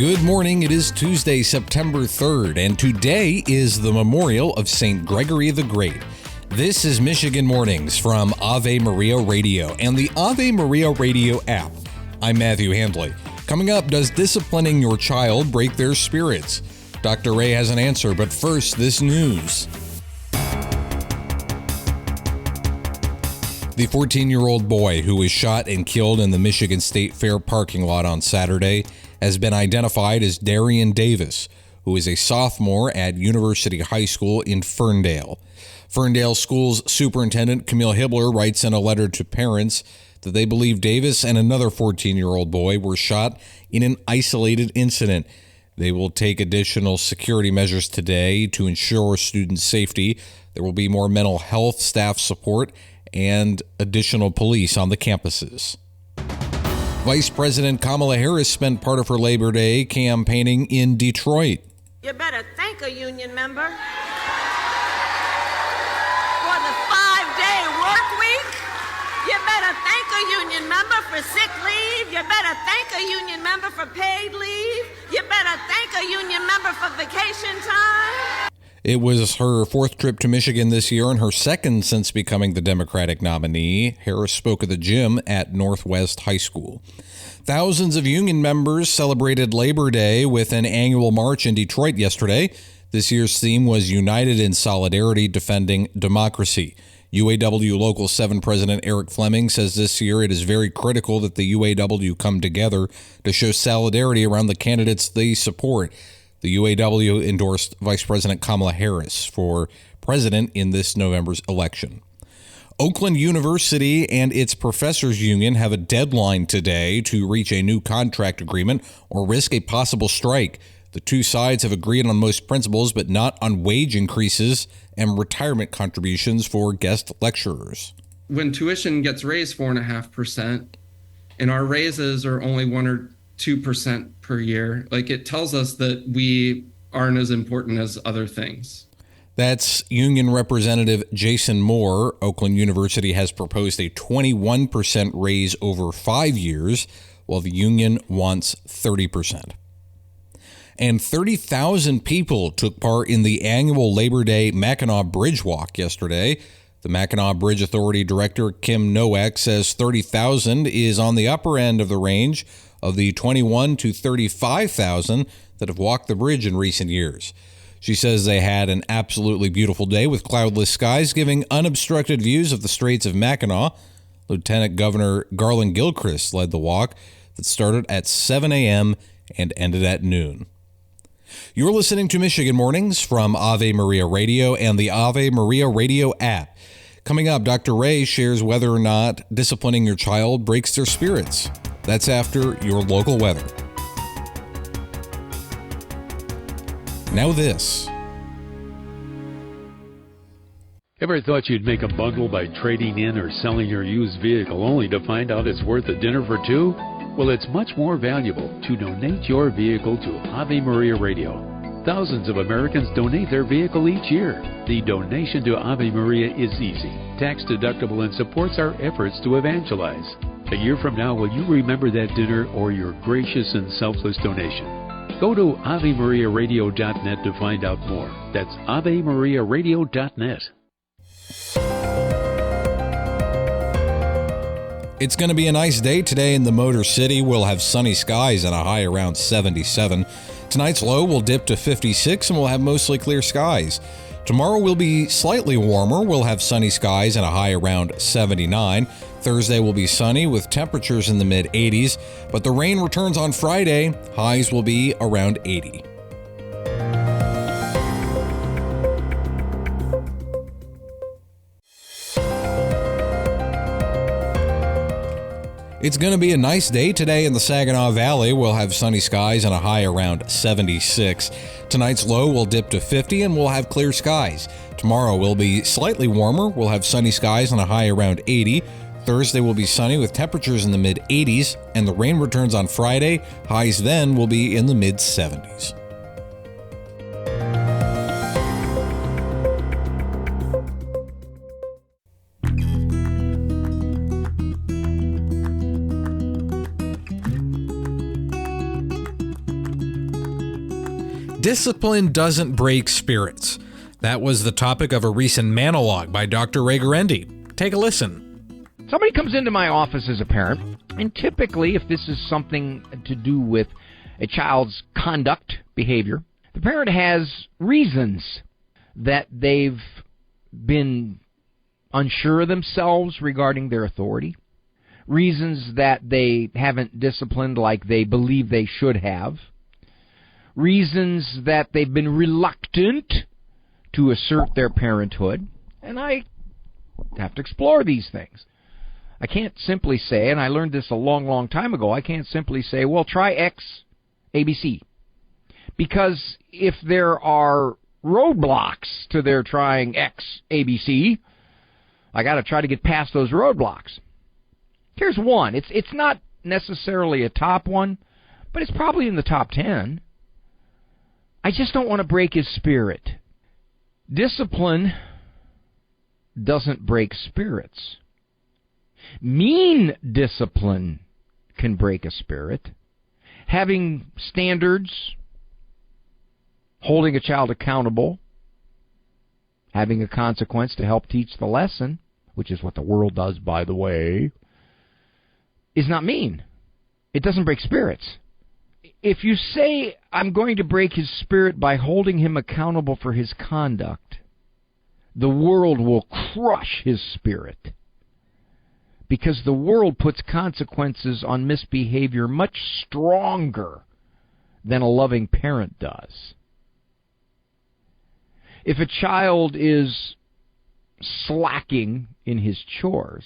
Good morning. It is Tuesday, September 3rd, and today is the memorial of St. Gregory the Great. This is Michigan Mornings from Ave Maria Radio and the Ave Maria Radio app. I'm Matthew Handley. Coming up, does disciplining your child break their spirits? Dr. Ray has an answer, but first, this news. The 14-year-old boy who was shot and killed in the Michigan State Fair parking lot on Saturday has been identified as Darean Davis, who is a sophomore at University High School in Ferndale. Ferndale School's superintendent, Camille Hibbler, writes in a letter to parents that they believe Davis and another 14-year-old boy were shot in an isolated incident. They will take additional security measures today to ensure student safety. There will be more mental health staff support and additional police on the campuses. Vice President Kamala Harris spent part of her Labor Day campaigning in Detroit. You better thank a union member for the 5-day work week. You better thank a union member for sick leave. You better thank a union member for paid leave. You better thank a union member for vacation time. It was her fourth trip to Michigan this year and her second since becoming the Democratic nominee. Harris spoke at the gym at Northwest High School. Thousands of union members celebrated Labor Day with an annual march in Detroit yesterday. This year's theme was United in Solidarity, Defending Democracy. UAW Local 7 President Eric Fleming says this year it is very critical that the UAW come together to show solidarity around the candidates they support. The UAW endorsed Vice President Kamala Harris for president in this November's election. Oakland University and its professors union have a deadline today to reach a new contract agreement or risk a possible strike. The two sides have agreed on most principles, but not on wage increases and retirement contributions for guest lecturers. When tuition gets raised 4.5% and our raises are only 1 or 2% per year, it tells us that we aren't as important as other things. That's Union Representative Jason Moore. Oakland University has proposed a 21% raise over 5 years, while the union wants 30%. And 30,000 people took part in the annual Labor Day Mackinac Bridge walk yesterday. The Mackinac Bridge Authority Director Kim Nowak says 30,000 is on the upper end of the range of the 21 to 35,000 that have walked the bridge in recent years. She says they had an absolutely beautiful day with cloudless skies, giving unobstructed views of the Straits of Mackinac. Lieutenant Governor Garland Gilchrist led the walk that started at 7 a.m. and ended at noon. You're listening to Michigan Mornings from Ave Maria Radio and the Ave Maria Radio app. Coming up, Dr. Ray shares whether or not disciplining your child breaks their spirits. That's after your local weather. Now this. Ever thought you'd make a bundle by trading in or selling your used vehicle only to find out it's worth a dinner for two? Well, it's much more valuable to donate your vehicle to Ave Maria Radio. Thousands of Americans donate their vehicle each year. The donation to Ave Maria is easy, tax-deductible, and supports our efforts to evangelize. A year from now, will you remember that dinner or your gracious and selfless donation? Go to AveMariaRadio.net to find out more. That's AveMariaRadio.net. It's going to be a nice day today in the Motor City. We'll have sunny skies and a high around 77. Tonight's low will dip to 56 and we'll have mostly clear skies. Tomorrow will be slightly warmer. We'll have sunny skies and a high around 79. Thursday will be sunny with temperatures in the mid-80s, but the rain returns on Friday. Highs will be around 80. It's going to be a nice day today in the Saginaw Valley. We'll have sunny skies and a high around 76. Tonight's low will dip to 50 and we'll have clear skies. Tomorrow will be slightly warmer. We'll have sunny skies and a high around 80. Thursday will be sunny with temperatures in the mid-80s, and the rain returns on Friday. Highs then will be in the mid-70s. discipline doesn't break spirits. That was the topic of a recent monologue by Dr. Gregory. Take a listen. Somebody comes into my office as a parent, and typically if this is something to do with a child's conduct, behavior, the parent has reasons that they've been unsure of themselves regarding their authority, reasons that they haven't disciplined like they believe they should have, reasons that they've been reluctant to assert their parenthood, and I have to explore these things. I can't simply say, and I learned this a long, long time ago, I can't simply say, well, try X, ABC. Because if there are roadblocks to their trying X, ABC, I got to try to get past those roadblocks. Here's one. It's not necessarily a top one, but it's probably in the top 10. I just don't want to break his spirit. Discipline doesn't break spirits. Mean discipline can break a spirit. Having standards, holding a child accountable, having a consequence to help teach the lesson, which is what the world does, by the way, is not mean. It doesn't break spirits. If you say, I'm going to break his spirit by holding him accountable for his conduct, the world will crush his spirit. Because the world puts consequences on misbehavior much stronger than a loving parent does. If a child is slacking in his chores,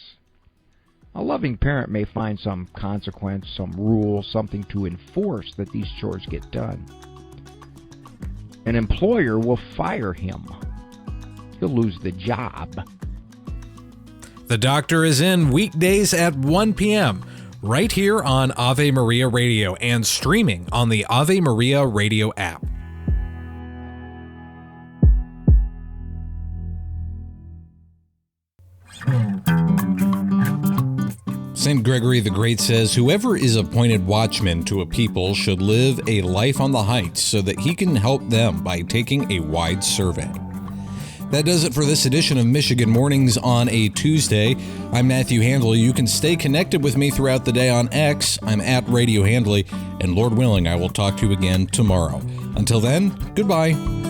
a loving parent may find some consequence, some rule, something to enforce that these chores get done. An employer will fire him. He'll lose the job. The Doctor is in weekdays at 1 p.m. right here on Ave Maria Radio and streaming on the Ave Maria Radio app. St. Gregory the Great says, whoever is appointed watchman to a people should live a life on the heights so that he can help them by taking a wide survey. That does it for this edition of Michigan Mornings on a Tuesday. I'm Matthew Handley. You can stay connected with me throughout the day on X. I'm at Radio Handley, and Lord willing, I will talk to you again tomorrow. Until then, goodbye.